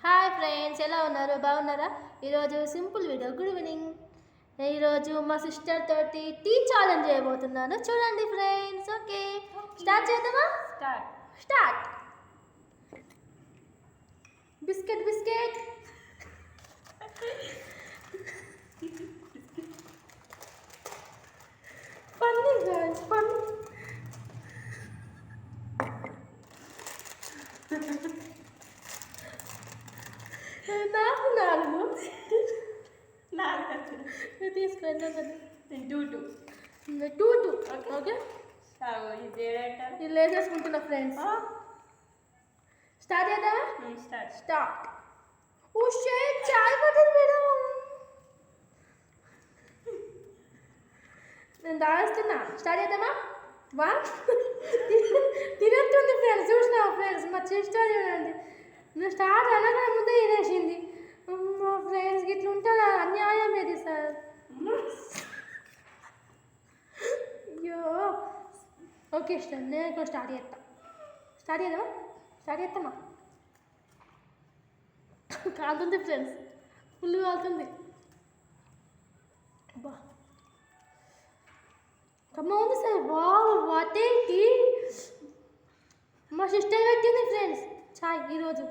Hi friends, ఎలా ఉన్నారు? బాగున్నారా? ఈరోజు సింపుల్ వీడియో. Good evening. ఈరోజు మా సిస్టర్ తోటి టీ ఛాలెంజ్ చేయబోతున్నాను. చూడండి ఫ్రెండ్స్. ఓకే, స్టార్ట్ చేద్దామా? Start. Biscuit biscuit funny guys, funny. నాకు నాలుగు తీసుకురండి. Two okay. ఇది వేసేసుకుంటున్నా ఫ్రెండ్స్. స్టార్ట్ చేద్దామా? స్టార్ట్. ఓ షేట్, చాయ్ పట్టింది మేడం. నేను దాస్తున్నా. స్టార్ట్ చేద్దామా? వన్. తినట్టుంది ఫ్రెండ్స్. చూసినా ఫ్రెండ్స్, మా సిస్టర్ చూడండి. నువ్వు స్టార్ట్ అనగా ముందే తినేసింది. మా ఫ్రెండ్స్కి ఇట్లా ఉంటుందా? అన్యాయం ఇది సార్. అయ్యో. ఓకే ఇష్టం, నేను ఇక్కడ స్టార్ట్ చేద్దామా? స్టార్ట్ చేస్తామా? కాలుతుంది ఫ్రెండ్స్, ఫుల్ కాలుతుంది. అబ్బా, కమ్మ ఉంది సార్. వాట్ ఏంటి? మా సిస్టర్ పెట్టింది ఫ్రెండ్స్ చాయ్ ఈరోజు.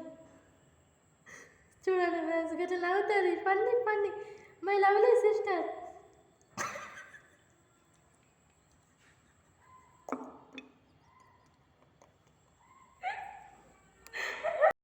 చూడండి ఫ్రెండ్స్, గట్లా నవ్వుతుంది. Funny my lovely sister.